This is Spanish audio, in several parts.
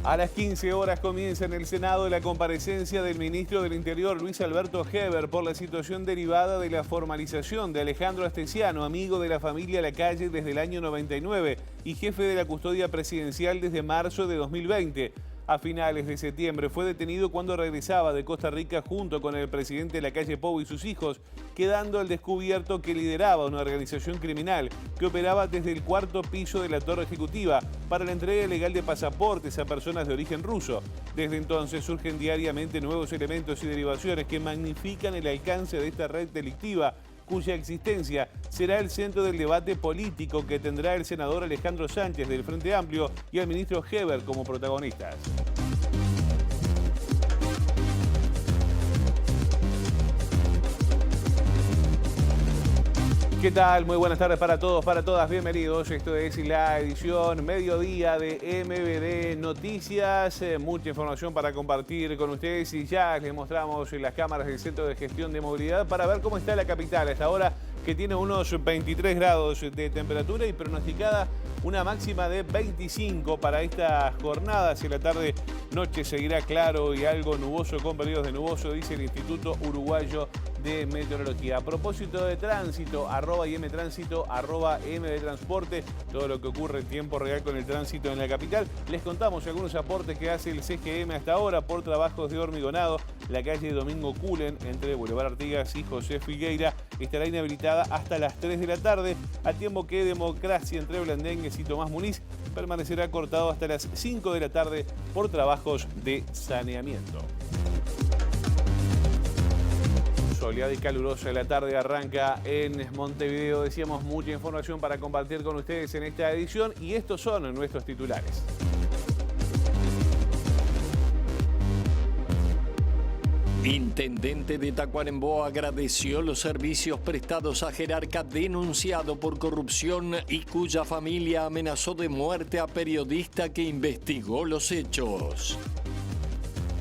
A las 15 horas comienza en el Senado la comparecencia del ministro del Interior, Luis Alberto Heber, por la situación derivada de la formalización de Alejandro Astesiano, amigo de la familia Lacalle desde el año 99 y jefe de la custodia presidencial desde marzo de 2020. A finales de septiembre fue detenido cuando regresaba de Costa Rica junto con el presidente Lacalle Pou y sus hijos, quedando al descubierto que lideraba una organización criminal que operaba desde el cuarto piso de la Torre Ejecutiva para la entrega ilegal de pasaportes a personas de origen ruso. Desde entonces surgen diariamente nuevos elementos y derivaciones que magnifican el alcance de esta red delictiva, cuya existencia será el centro del debate político que tendrá el senador Alejandro Sánchez del Frente Amplio y al ministro Heber como protagonistas. ¿Qué tal? Muy buenas tardes para todos, para todas. Bienvenidos. Esto es la edición mediodía de MBD Noticias. Mucha información para compartir con ustedes y ya les mostramos en las cámaras del Centro de Gestión de Movilidad para ver cómo está la capital a esta hora, que tiene unos 23 grados de temperatura y pronosticada una máxima de 25 para esta jornada. Si la tarde-noche seguirá claro y algo nuboso con periodos de nuboso, dice el Instituto Uruguayo de Meteorología. A propósito de tránsito, @IMTránsito, @MDTransporte, todo lo que ocurre en tiempo real con el tránsito en la capital. Les contamos algunos aportes que hace el CGM hasta ahora por trabajos de hormigonado. La calle Domingo Cullen, entre Boulevard Artigas y José Figueira, estará inhabilitada hasta las 3 de la tarde, a tiempo que Democracia entre Blandengues y Tomás Muniz permanecerá cortado hasta las 5 de la tarde por trabajos de saneamiento. Soleada y calurosa la tarde arranca en Montevideo. Decíamos, mucha información para compartir con ustedes en esta edición y estos son nuestros titulares. Intendente de Tacuarembó agradeció los servicios prestados a jerarca denunciado por corrupción y cuya familia amenazó de muerte a periodista que investigó los hechos.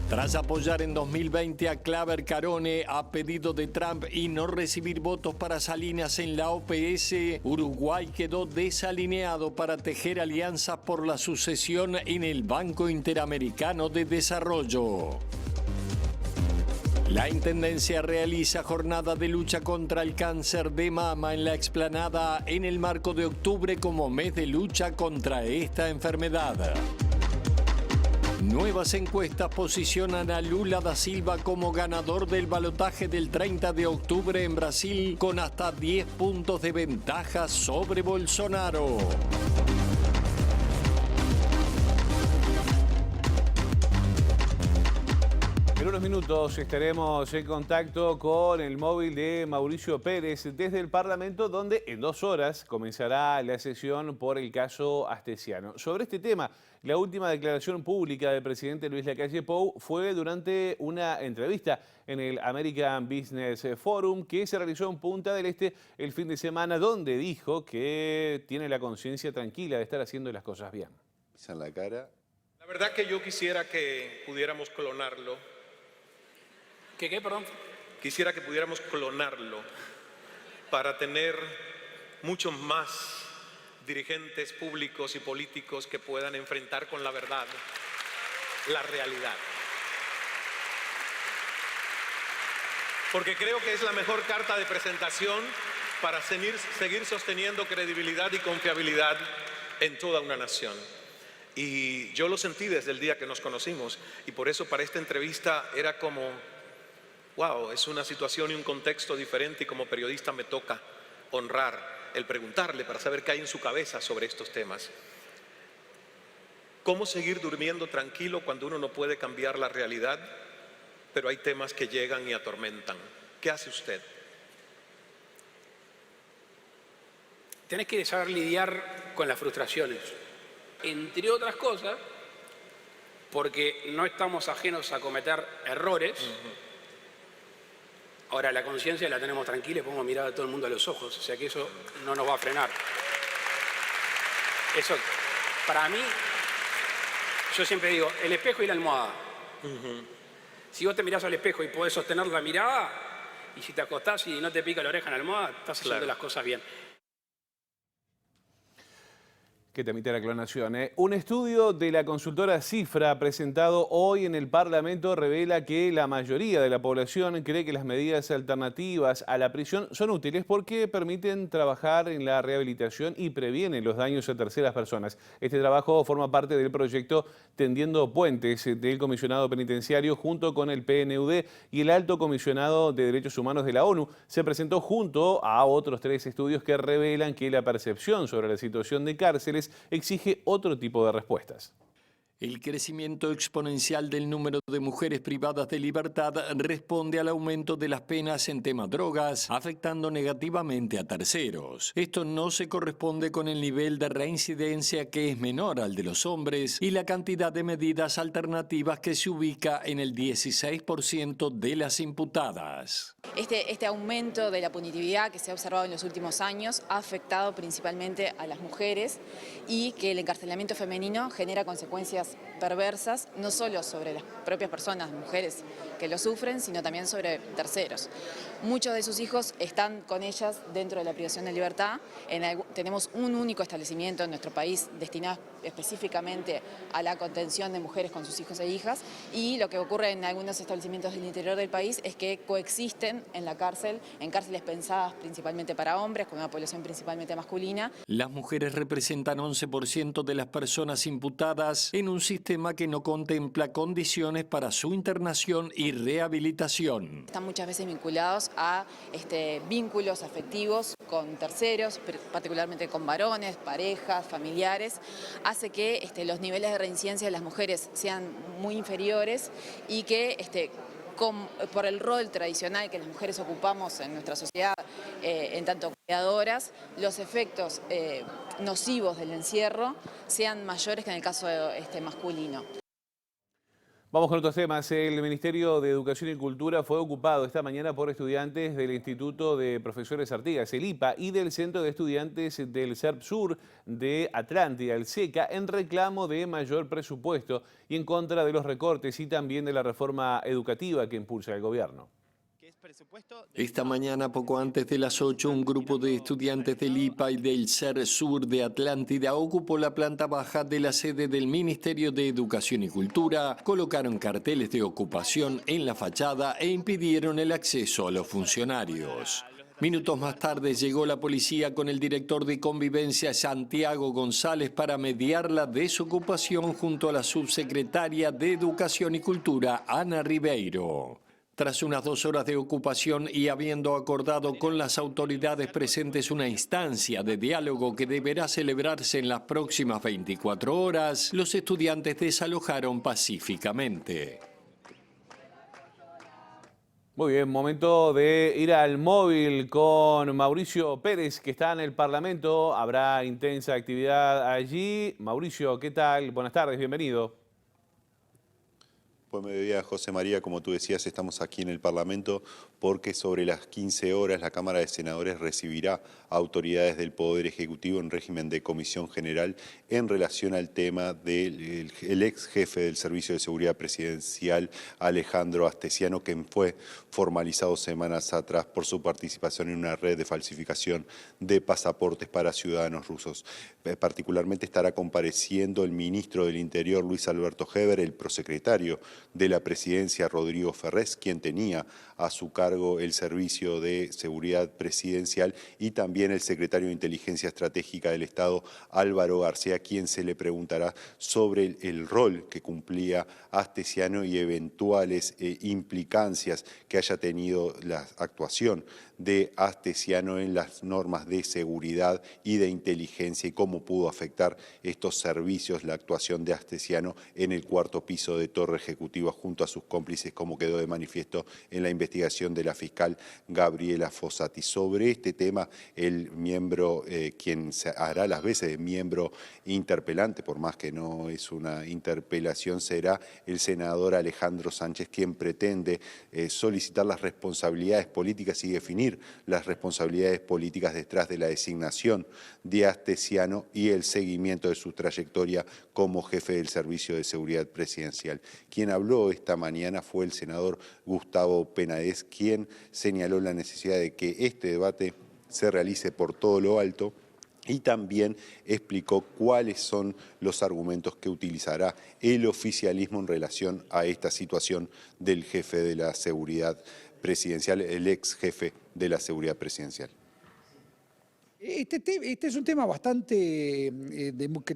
Tras apoyar en 2020 a Claver Carone a pedido de Trump y no recibir votos para Salinas en la OPS, Uruguay quedó desalineado para tejer alianzas por la sucesión en el Banco Interamericano de Desarrollo. La Intendencia realiza jornada de lucha contra el cáncer de mama en la explanada en el marco de octubre como mes de lucha contra esta enfermedad. Nuevas encuestas posicionan a Lula da Silva como ganador del balotaje del 30 de octubre en Brasil con hasta 10 puntos de ventaja sobre Bolsonaro. En unos minutos estaremos en contacto con el móvil de Mauricio Pérez desde el Parlamento, donde en 2 horas comenzará la sesión por el caso Astesiano. Sobre este tema, la última declaración pública del presidente Luis Lacalle Pou fue durante una entrevista en el American Business Forum que se realizó en Punta del Este el fin de semana, donde dijo que tiene la conciencia tranquila de estar haciendo las cosas bien. En la cara. La verdad que yo quisiera que pudiéramos clonarlo. ¿Qué, perdón? Quisiera que pudiéramos clonarlo para tener muchos más dirigentes públicos y políticos que puedan enfrentar con la verdad la realidad. Porque creo que es la mejor carta de presentación para seguir sosteniendo credibilidad y confiabilidad en toda una nación. Y yo lo sentí desde el día que nos conocimos y por eso para esta entrevista era como, wow, es una situación y un contexto diferente y como periodista me toca honrar el preguntarle para saber qué hay en su cabeza sobre estos temas. ¿Cómo seguir durmiendo tranquilo cuando uno no puede cambiar la realidad, pero hay temas que llegan y atormentan? ¿Qué hace usted? Tenés que saber lidiar con las frustraciones. Entre otras cosas, porque no estamos ajenos a cometer errores. Ahora, la conciencia la tenemos tranquila y podemos mirar a todo el mundo a los ojos, o sea que eso no nos va a frenar. Eso, para mí, yo siempre digo, el espejo y la almohada. Si vos te mirás al espejo y podés sostener la mirada, y si te acostás y no te pica la oreja en la almohada, estás haciendo las cosas bien. Que temita la clonación. Un estudio de la consultora Cifra presentado hoy en el Parlamento revela que la mayoría de la población cree que las medidas alternativas a la prisión son útiles porque permiten trabajar en la rehabilitación y previenen los daños a terceras personas. Este trabajo forma parte del proyecto Tendiendo Puentes del Comisionado Penitenciario junto con el PNUD y el Alto Comisionado de Derechos Humanos de la ONU. Se presentó junto a otros 3 estudios que revelan que la percepción sobre la situación de cárceles exige otro tipo de respuestas. El crecimiento exponencial del número de mujeres privadas de libertad responde al aumento de las penas en tema drogas, afectando negativamente a terceros. Esto no se corresponde con el nivel de reincidencia que es menor al de los hombres y la cantidad de medidas alternativas que se ubica en el 16% de las imputadas. Este aumento de la punitividad que se ha observado en los últimos años ha afectado principalmente a las mujeres y que el encarcelamiento femenino genera consecuencias perversas, no solo sobre las propias personas, mujeres que lo sufren, sino también sobre terceros. Muchos de sus hijos están con ellas dentro de la privación de libertad. Tenemos un único establecimiento en nuestro país destinado específicamente a la contención de mujeres con sus hijos e hijas, y lo que ocurre en algunos establecimientos del interior del país es que coexisten en la cárcel, en cárceles pensadas principalmente para hombres, con una población principalmente masculina. Las mujeres representan 11% de las personas imputadas en un sistema que no contempla condiciones para su internación y rehabilitación. Están muchas veces vinculados a vínculos afectivos con terceros, particularmente con varones, parejas, familiares. Hace que los niveles de reincidencia de las mujeres sean muy inferiores y que por el rol tradicional que las mujeres ocupamos en nuestra sociedad, en tanto cuidadoras, los efectos nocivos del encierro sean mayores que en el caso masculino. Vamos con otros temas. El Ministerio de Educación y Cultura fue ocupado esta mañana por estudiantes del Instituto de Profesores Artigas, el IPA, y del Centro de Estudiantes del CERP-Sur de Atlántida, el SECA, en reclamo de mayor presupuesto y en contra de los recortes y también de la reforma educativa que impulsa el gobierno. Esta mañana, poco antes de las 8, un grupo de estudiantes del IPA y del CERP-Sur de Atlántida ocupó la planta baja de la sede del Ministerio de Educación y Cultura, colocaron carteles de ocupación en la fachada e impidieron el acceso a los funcionarios. Minutos más tarde llegó la policía con el director de Convivencia, Santiago González, para mediar la desocupación junto a la subsecretaria de Educación y Cultura, Ana Ribeiro. Tras unas 2 horas de ocupación y habiendo acordado con las autoridades presentes una instancia de diálogo que deberá celebrarse en las próximas 24 horas, los estudiantes desalojaron pacíficamente. Muy bien, momento de ir al móvil con Mauricio Pérez, que está en el Parlamento. Habrá intensa actividad allí. Mauricio, ¿qué tal? Buenas tardes, bienvenido. Buen mediodía, José María. Como tú decías, estamos aquí en el Parlamento porque sobre las 15 horas la Cámara de Senadores recibirá a autoridades del Poder Ejecutivo en régimen de comisión general en relación al tema del ex jefe del Servicio de Seguridad Presidencial, Alejandro Astesiano, quien fue formalizado semanas atrás por su participación en una red de falsificación de pasaportes para ciudadanos rusos. Particularmente estará compareciendo el ministro del Interior, Luis Alberto Heber, el prosecretario de la Presidencia, Rodrigo Ferrés, quien tenía a su cargo el Servicio de Seguridad Presidencial, y también el secretario de Inteligencia Estratégica del Estado, Álvaro García, quien se le preguntará sobre el rol que cumplía Astesiano y eventuales implicancias que haya tenido la actuación de Astesiano en las normas de seguridad y de inteligencia y cómo pudo afectar estos servicios la actuación de Astesiano en el 4º piso de Torre Ejecutiva junto a sus cómplices, como quedó de manifiesto en la investigación de la fiscal Gabriela Fossati. Sobre este tema, el miembro, quien se hará las veces de miembro interpelante, por más que no es una interpelación, será el senador Alejandro Sánchez, quien pretende solicitar las responsabilidades políticas y definir las responsabilidades políticas detrás de la designación de Astesiano y el seguimiento de su trayectoria como jefe del Servicio de Seguridad Presidencial. Quien habló esta mañana fue el senador Gustavo Penades, quien señaló la necesidad de que este debate se realice por todo lo alto y también explicó cuáles son los argumentos que utilizará el oficialismo en relación a esta situación del jefe de la seguridad presidencial, el ex jefe de la seguridad presidencial. Este es un tema bastante,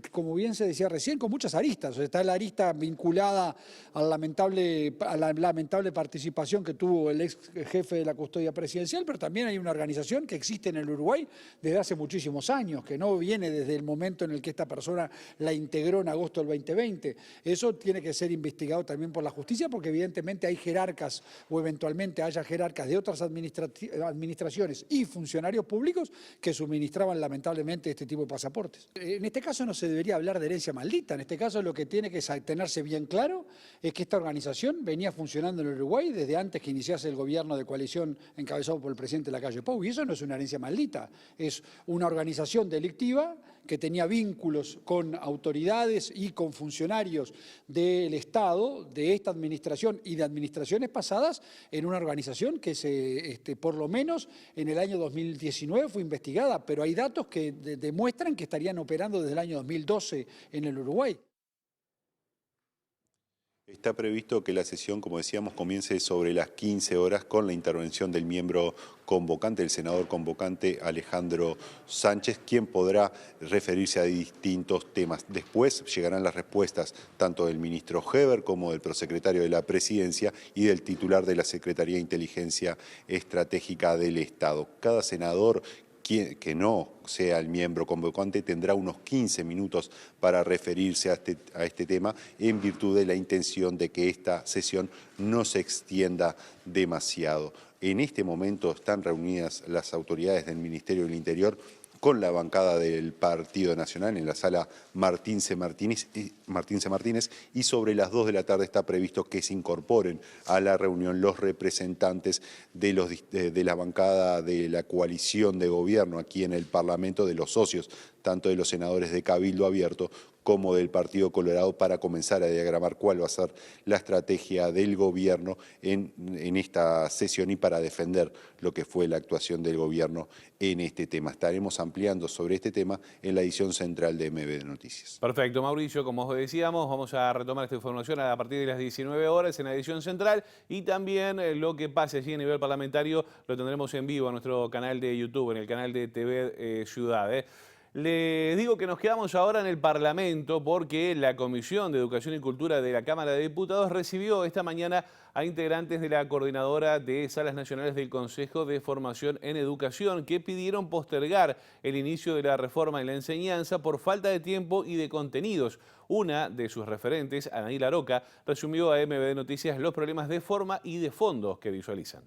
como bien se decía recién, con muchas aristas. O sea, está la arista vinculada a la lamentable participación que tuvo el ex jefe de la custodia presidencial, pero también hay una organización que existe en el Uruguay desde hace muchísimos años, que no viene desde el momento en el que esta persona la integró en agosto del 2020. Eso tiene que ser investigado también por la justicia, porque evidentemente hay jerarcas, o eventualmente haya jerarcas de otras administraciones y funcionarios públicos que suministraban lamentablemente este tipo de pasaportes. En este caso no se debería hablar de herencia maldita. En este caso lo que tiene que tenerse bien claro es que esta organización venía funcionando en el Uruguay desde antes que iniciase el gobierno de coalición encabezado por el presidente Lacalle Pou. Y eso no es una herencia maldita, es una organización delictiva que tenía vínculos con autoridades y con funcionarios del Estado, de esta administración y de administraciones pasadas, en una organización que por lo menos en el año 2019 fue investigada, pero hay datos que demuestran que estarían operando desde el año 2012 en el Uruguay. Está previsto que la sesión, como decíamos, comience sobre las 15 horas con la intervención del miembro convocante, el senador convocante Alejandro Sánchez, quien podrá referirse a distintos temas. Después llegarán las respuestas tanto del ministro Heber como del prosecretario de la Presidencia y del titular de la Secretaría de Inteligencia Estratégica del Estado. Cada senador que no sea el miembro convocante tendrá unos 15 minutos para referirse a este tema en virtud de la intención de que esta sesión no se extienda demasiado. En este momento están reunidas las autoridades del Ministerio del Interior con la bancada del Partido Nacional en la sala Martín C. Martínez y sobre las 2 de la tarde está previsto que se incorporen a la reunión los representantes de la bancada de la coalición de gobierno aquí en el Parlamento, de los socios, tanto de los senadores de Cabildo Abierto como del Partido Colorado, para comenzar a diagramar cuál va a ser la estrategia del gobierno en esta sesión y para defender lo que fue la actuación del gobierno en este tema. Estaremos ampliando sobre este tema en la edición central de MBD Noticias. Perfecto, Mauricio, como os decíamos, vamos a retomar esta información a partir de las 19 horas en la edición central y también lo que pase allí a nivel parlamentario lo tendremos en vivo en nuestro canal de YouTube, en el canal de TV Ciudad. Les digo que nos quedamos ahora en el Parlamento porque la Comisión de Educación y Cultura de la Cámara de Diputados recibió esta mañana a integrantes de la Coordinadora de Salas Nacionales del Consejo de Formación en Educación que pidieron postergar el inicio de la reforma en la enseñanza por falta de tiempo y de contenidos. Una de sus referentes, Anaí Laroca, resumió a MBD Noticias los problemas de forma y de fondo que visualizan.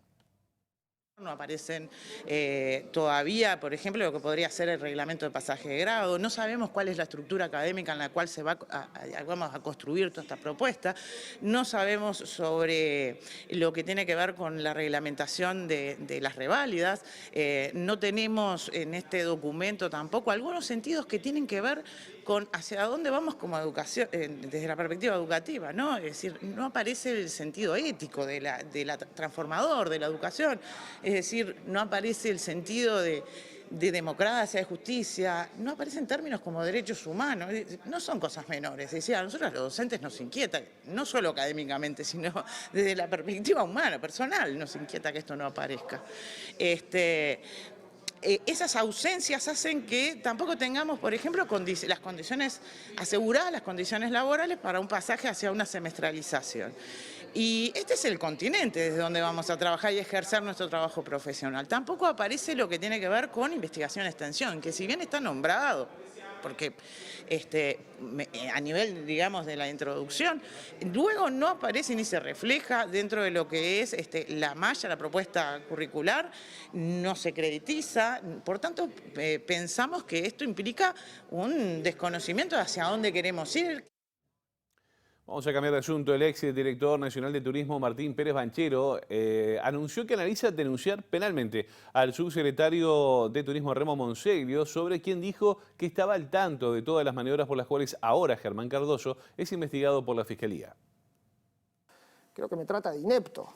No aparecen todavía, por ejemplo, lo que podría ser el reglamento de pasaje de grado. No sabemos cuál es la estructura académica en la cual vamos a construir toda esta propuesta. No sabemos sobre lo que tiene que ver con la reglamentación de las reválidas. No tenemos en este documento tampoco algunos sentidos que tienen que ver con hacia dónde vamos como educación, desde la perspectiva educativa, ¿no? Es decir, no aparece el sentido ético de la transformador de la educación. Es decir, no aparece el sentido de democracia, de justicia, no aparecen términos como derechos humanos, no son cosas menores. Es decir, a nosotros los docentes nos inquieta, no solo académicamente, sino desde la perspectiva humana, personal, nos inquieta que esto no aparezca. Esas ausencias hacen que tampoco tengamos, por ejemplo, las condiciones aseguradas, las condiciones laborales para un pasaje hacia una semestralización. Y este es el continente desde donde vamos a trabajar y ejercer nuestro trabajo profesional. Tampoco aparece lo que tiene que ver con investigación-extensión, que si bien está nombrado, porque a nivel, digamos, de la introducción, luego no aparece ni se refleja dentro de lo que es la malla, la propuesta curricular, no se creditiza, por tanto pensamos que esto implica un desconocimiento de hacia dónde queremos ir. Vamos a cambiar de asunto. El ex director nacional de Turismo, Martín Pérez Banchero, anunció que analiza denunciar penalmente al subsecretario de Turismo, Remo Monseglio, sobre quien dijo que estaba al tanto de todas las maniobras por las cuales ahora Germán Cardoso es investigado por la Fiscalía. Creo que me trata de inepto.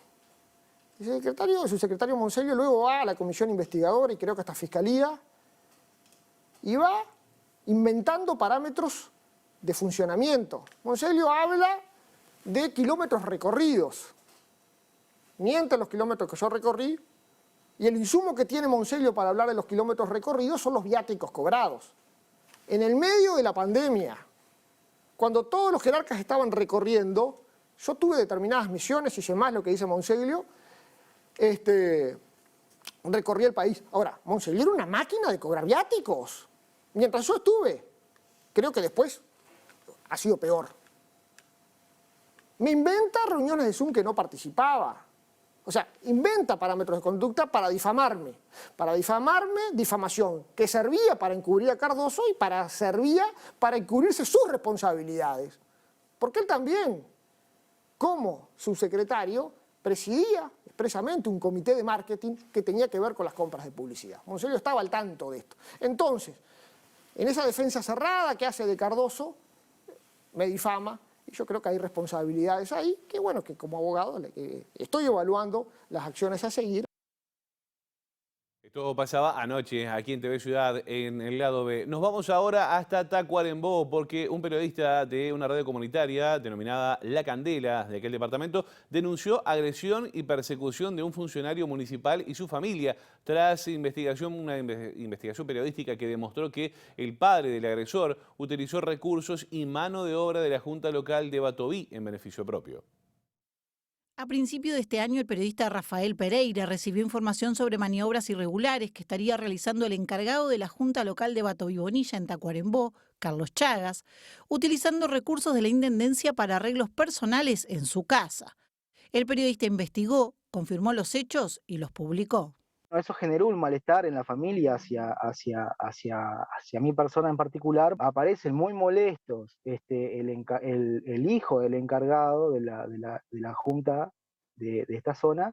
El subsecretario Monseglio luego va a la comisión investigadora y creo que hasta Fiscalía y va inventando parámetros de funcionamiento. Monseglio habla de kilómetros recorridos. Miente los kilómetros que yo recorrí, y el insumo que tiene Monseglio para hablar de los kilómetros recorridos son los viáticos cobrados. En el medio de la pandemia, cuando todos los jerarcas estaban recorriendo, yo tuve determinadas misiones, hice más lo que dice Monseglio, recorrí el país. Ahora, Monseglio era una máquina de cobrar viáticos. Mientras yo estuve, creo que después ha sido peor. Me inventa reuniones de Zoom que no participaba. O sea, inventa parámetros de conducta para difamarme. Para difamarme, difamación, que servía para encubrir a Cardoso y servía para encubrirse sus responsabilidades. Porque él también, como subsecretario, presidía expresamente un comité de marketing que tenía que ver con las compras de publicidad. Monseglio estaba al tanto de esto. Entonces, en esa defensa cerrada que hace de Cardoso, me difama, y yo creo que hay responsabilidades ahí, que bueno, que como abogado estoy evaluando las acciones a seguir. Esto pasaba anoche aquí en TV Ciudad, en el lado B. Nos vamos ahora hasta Tacuarembó, porque un periodista de una radio comunitaria denominada La Candela, de aquel departamento, denunció agresión y persecución de un funcionario municipal y su familia, tras una investigación periodística que demostró que el padre del agresor utilizó recursos y mano de obra de la Junta Local de Batoví en beneficio propio. A principio de este año, el periodista Rafael Pereira recibió información sobre maniobras irregulares que estaría realizando el encargado de la Junta Local de Batoví Bonilla en Tacuarembó, Carlos Chagas, utilizando recursos de la Intendencia para arreglos personales en su casa. El periodista investigó, confirmó los hechos y los publicó. Eso generó un malestar en la familia hacia mi persona en particular. Aparecen muy molestos el hijo del encargado de la junta de esta zona,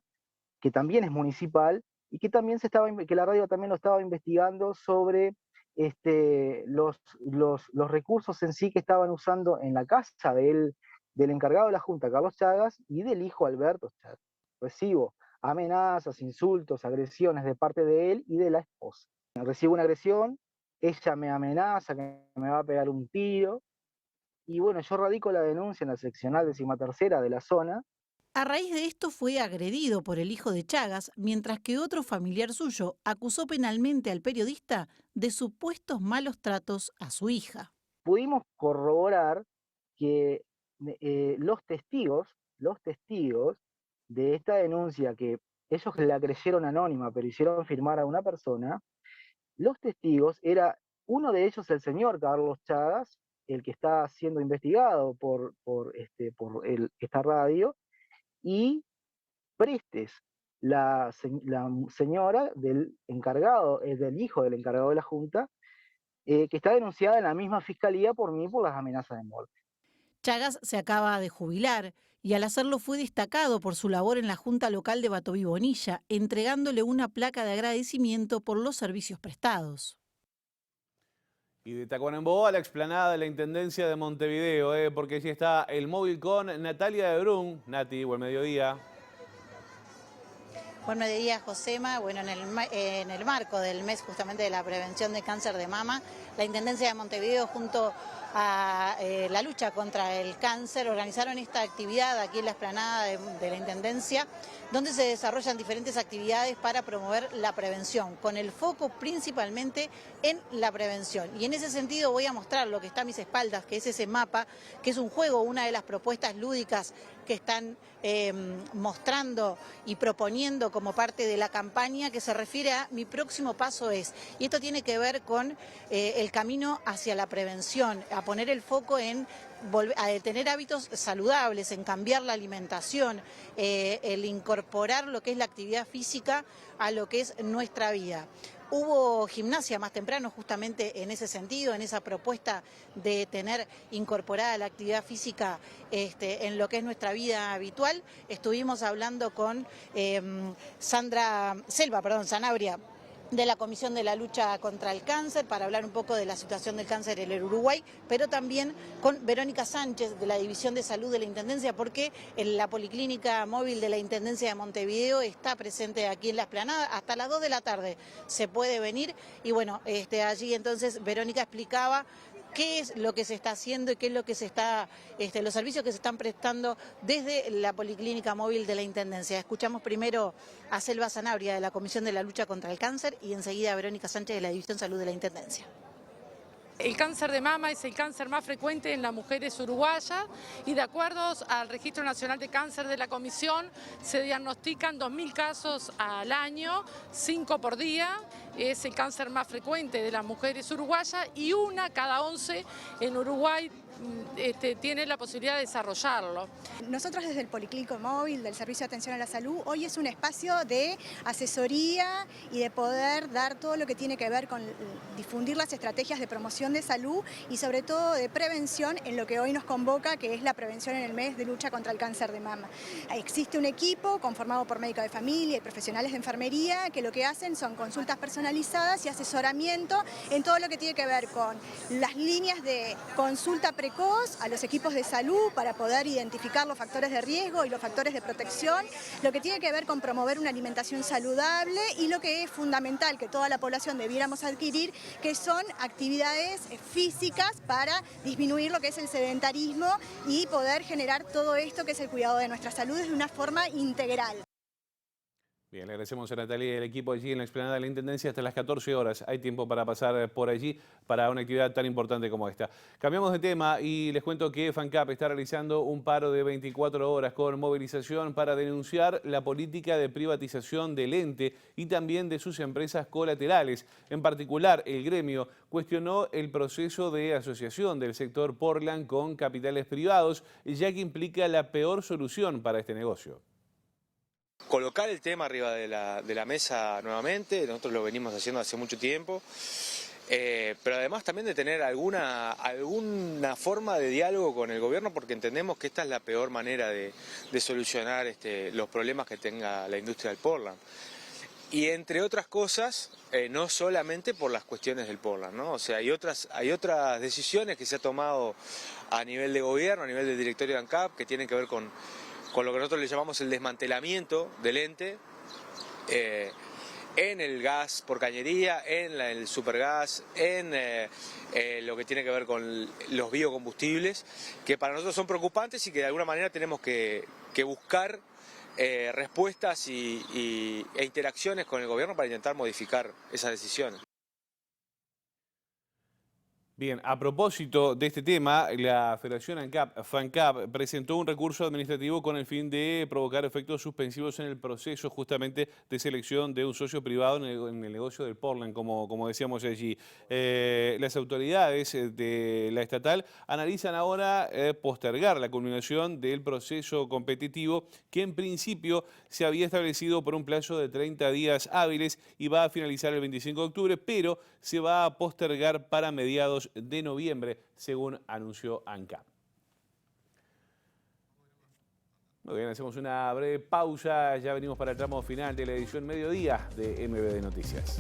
que también es municipal, y que también que la radio también lo estaba investigando sobre los recursos en sí que estaban usando en la casa del encargado de la junta, Carlos Chagas, y del hijo Alberto Chagas. Recibo amenazas, insultos, agresiones de parte de él y de la esposa. Recibo una agresión, ella me amenaza que me va a pegar un tiro, y bueno, yo radico la denuncia en la seccional 13ª de la zona. A raíz de esto fue agredido por el hijo de Chagas, mientras que otro familiar suyo acusó penalmente al periodista de supuestos malos tratos a su hija. Pudimos corroborar que los testigos de esta denuncia, que ellos la creyeron anónima, pero hicieron firmar a una persona, los testigos uno de ellos el señor Carlos Chagas, el que está siendo investigado por esta radio, y Prestes, la señora del encargado, del hijo del encargado de la Junta, que está denunciada en la misma fiscalía por mí por las amenazas de muerte. Chagas se acaba de jubilar y al hacerlo fue destacado por su labor en la Junta Local de Batoví Bonilla, entregándole una placa de agradecimiento por los servicios prestados. Y de Tacuarembó a la explanada de la Intendencia de Montevideo, porque allí está el móvil con Natalia de Brun. Nati, buen mediodía. Buen mediodía, Josema. Bueno, en el marco del mes justamente de la prevención de cáncer de mama, la Intendencia de Montevideo junto a la lucha contra el cáncer organizaron esta actividad aquí en la explanada de la Intendencia, donde se desarrollan diferentes actividades para promover la prevención, con el foco principalmente en la prevención. Y en ese sentido voy a mostrar lo que está a mis espaldas, que es ese mapa, que es un juego, una de las propuestas lúdicas que están mostrando y proponiendo como parte de la campaña, que se refiere a Mi próximo paso es. Y esto tiene que ver con el camino hacia la prevención, a poner el foco en a tener hábitos saludables, en cambiar la alimentación, el incorporar lo que es la actividad física a lo que es nuestra vida. Hubo gimnasia más temprano justamente en ese sentido, en esa propuesta de tener incorporada la actividad física en lo que es nuestra vida habitual. Estuvimos hablando con Sanabria, de la Comisión de la Lucha contra el Cáncer para hablar un poco de la situación del cáncer en el Uruguay, pero también con Verónica Sánchez de la División de Salud de la Intendencia, porque en la Policlínica Móvil de la Intendencia de Montevideo está presente aquí en la explanada. Hasta las 2 de la tarde se puede venir y bueno, allí entonces Verónica explicaba qué es lo que se está haciendo y qué es lo que se está, los servicios que se están prestando desde la Policlínica Móvil de la Intendencia. Escuchamos primero a Selva Sanabria de la Comisión de la Lucha contra el Cáncer y enseguida a Verónica Sánchez de la División Salud de la Intendencia. El cáncer de mama es el cáncer más frecuente en las mujeres uruguayas y de acuerdo al Registro Nacional de Cáncer de la Comisión se diagnostican 2.000 casos al año, 5 por día. Es el cáncer más frecuente de las mujeres uruguayas y 1 cada 11 en Uruguay tiene la posibilidad de desarrollarlo. Nosotros desde el Policlínico Móvil del Servicio de Atención a la Salud, hoy es un espacio de asesoría y de poder dar todo lo que tiene que ver con difundir las estrategias de promoción de salud y sobre todo de prevención en lo que hoy nos convoca, que es la prevención en el mes de lucha contra el cáncer de mama. Existe un equipo conformado por médicos de familia y profesionales de enfermería que lo que hacen son consultas personalizadas y asesoramiento en todo lo que tiene que ver con las líneas de consulta precoz a los equipos de salud para poder identificar los factores de riesgo y los factores de protección, lo que tiene que ver con promover una alimentación saludable y lo que es fundamental que toda la población debiéramos adquirir, que son actividades físicas para disminuir lo que es el sedentarismo y poder generar todo esto que es el cuidado de nuestra salud de una forma integral. Bien, le agradecemos a Natalia y el equipo allí en la explanada de la Intendencia hasta las 14 horas. Hay tiempo para pasar por allí para una actividad tan importante como esta. Cambiamos de tema y les cuento que FANCAP está realizando un paro de 24 horas con movilización para denunciar la política de privatización del ente y también de sus empresas colaterales. En particular, el gremio cuestionó el proceso de asociación del sector Portland con capitales privados, ya que implica la peor solución para este negocio. Colocar el tema arriba de la mesa nuevamente, nosotros lo venimos haciendo hace mucho tiempo, pero además también de tener alguna forma de diálogo con el gobierno, porque entendemos que esta es la peor manera de solucionar los problemas que tenga la industria del Portland. Y entre otras cosas, no solamente por las cuestiones del Portland, ¿no? O sea, hay otras decisiones que se ha tomado a nivel de gobierno, a nivel del directorio de ANCAP, que tienen que ver con lo que nosotros le llamamos el desmantelamiento del ente en el gas por cañería, en el supergas, en lo que tiene que ver con los biocombustibles, que para nosotros son preocupantes y que de alguna manera tenemos que buscar respuestas e interacciones con el gobierno para intentar modificar esas decisiones. Bien, a propósito de este tema, la Federación FANCAP presentó un recurso administrativo con el fin de provocar efectos suspensivos en el proceso justamente de selección de un socio privado en el negocio del Portland, como decíamos allí. Las autoridades de la estatal analizan ahora postergar la culminación del proceso competitivo que en principio se había establecido por un plazo de 30 días hábiles y va a finalizar el 25 de octubre, pero se va a postergar para mediados de noviembre, según anunció ANCAP. Muy bien, hacemos una breve pausa, ya venimos para el tramo final de la edición Mediodía de MBD Noticias.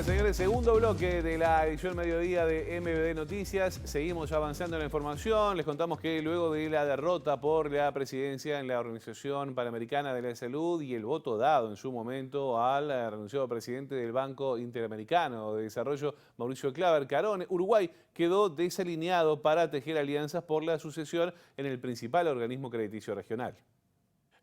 Señores, segundo bloque de la edición Mediodía de MBD Noticias. Seguimos avanzando en la información. Les contamos que luego de la derrota por la presidencia en la Organización Panamericana de la Salud y el voto dado en su momento al renunciado presidente del Banco Interamericano de Desarrollo, Mauricio Claver Carone, Uruguay quedó desalineado para tejer alianzas por la sucesión en el principal organismo crediticio regional.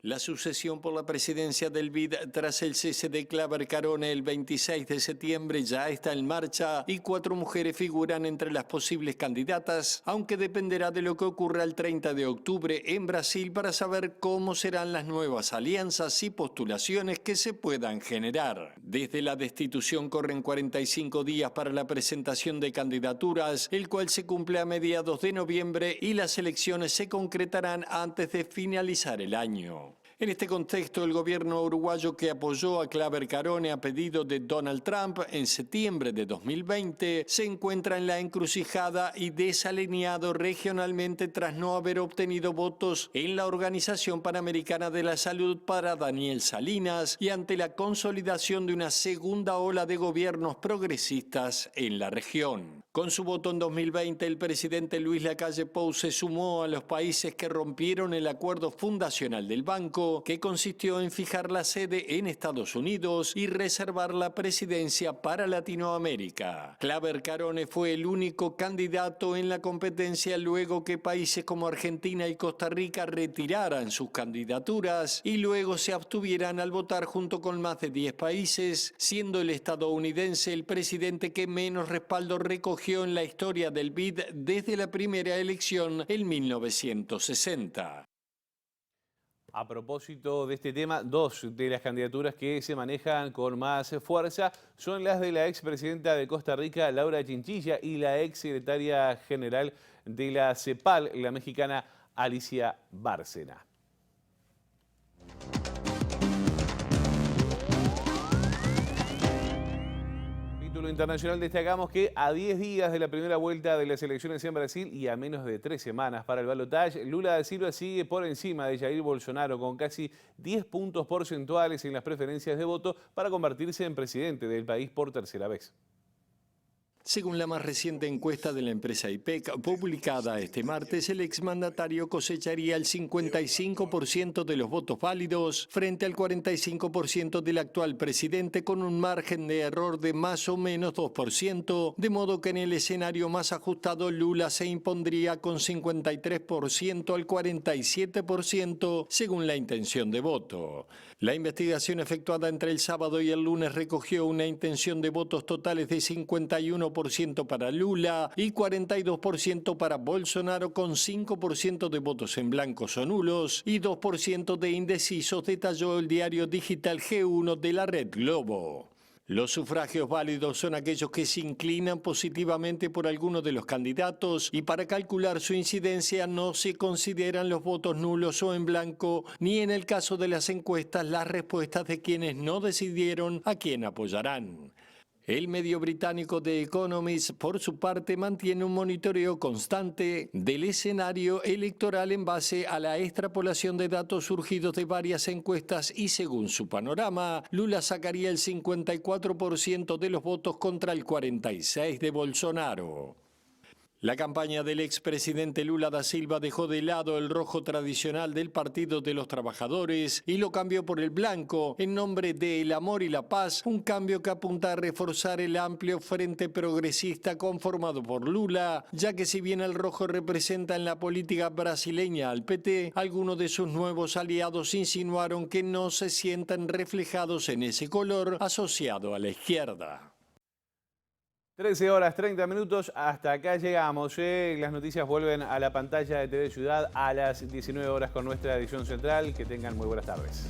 La sucesión por la presidencia del BID tras el cese de Claver Carone el 26 de septiembre ya está en marcha y 4 mujeres figuran entre las posibles candidatas, aunque dependerá de lo que ocurra el 30 de octubre en Brasil para saber cómo serán las nuevas alianzas y postulaciones que se puedan generar. Desde la destitución corren 45 días para la presentación de candidaturas, el cual se cumple a mediados de noviembre y las elecciones se concretarán antes de finalizar el año. En este contexto, el gobierno uruguayo que apoyó a Claver Carone a pedido de Donald Trump en septiembre de 2020 se encuentra en la encrucijada y desalineado regionalmente tras no haber obtenido votos en la Organización Panamericana de la Salud para Daniel Salinas y ante la consolidación de una segunda ola de gobiernos progresistas en la región. Con su voto en 2020, el presidente Luis Lacalle Pou se sumó a los países que rompieron el acuerdo fundacional del banco, que consistió en fijar la sede en Estados Unidos y reservar la presidencia para Latinoamérica. Claver Carone fue el único candidato en la competencia luego que países como Argentina y Costa Rica retiraran sus candidaturas y luego se abstuvieran al votar junto con más de 10 países, siendo el estadounidense el presidente que menos respaldo recogió en la historia del BID desde la primera elección en 1960. A propósito de este tema, 2 de las candidaturas que se manejan con más fuerza son las de la expresidenta de Costa Rica, Laura Chinchilla, y la exsecretaria general de la CEPAL, la mexicana Alicia Bárcena. Internacional destacamos que a 10 días de la primera vuelta de las elecciones en Brasil y a menos de 3 semanas para el balotaje, Lula da Silva sigue por encima de Jair Bolsonaro con casi 10 puntos porcentuales en las preferencias de voto para convertirse en presidente del país por tercera vez. Según la más reciente encuesta de la empresa IPEC, publicada este martes, el exmandatario cosecharía el 55% de los votos válidos frente al 45% del actual presidente con un margen de error de más o menos 2%, de modo que en el escenario más ajustado Lula se impondría con 53% al 47% según la intención de voto. La investigación efectuada entre el sábado y el lunes recogió una intención de votos totales de 51% para Lula y 42% para Bolsonaro, con 5% de votos en blancos o nulos y 2% de indecisos, detalló el diario digital G1 de la red Globo. Los sufragios válidos son aquellos que se inclinan positivamente por alguno de los candidatos y para calcular su incidencia no se consideran los votos nulos o en blanco, ni en el caso de las encuestas las respuestas de quienes no decidieron a quién apoyarán. El medio británico The Economist, por su parte, mantiene un monitoreo constante del escenario electoral en base a la extrapolación de datos surgidos de varias encuestas y según su panorama, Lula sacaría el 54% de los votos contra el 46% de Bolsonaro. La campaña del expresidente Lula da Silva dejó de lado el rojo tradicional del Partido de los Trabajadores y lo cambió por el blanco en nombre de El Amor y la Paz, un cambio que apunta a reforzar el amplio frente progresista conformado por Lula, ya que si bien el rojo representa en la política brasileña al PT, algunos de sus nuevos aliados insinuaron que no se sientan reflejados en ese color asociado a la izquierda. 13 horas 30 minutos, hasta acá llegamos. Las noticias vuelven a la pantalla de TV Ciudad a las 19 horas con nuestra edición central. Que tengan muy buenas tardes.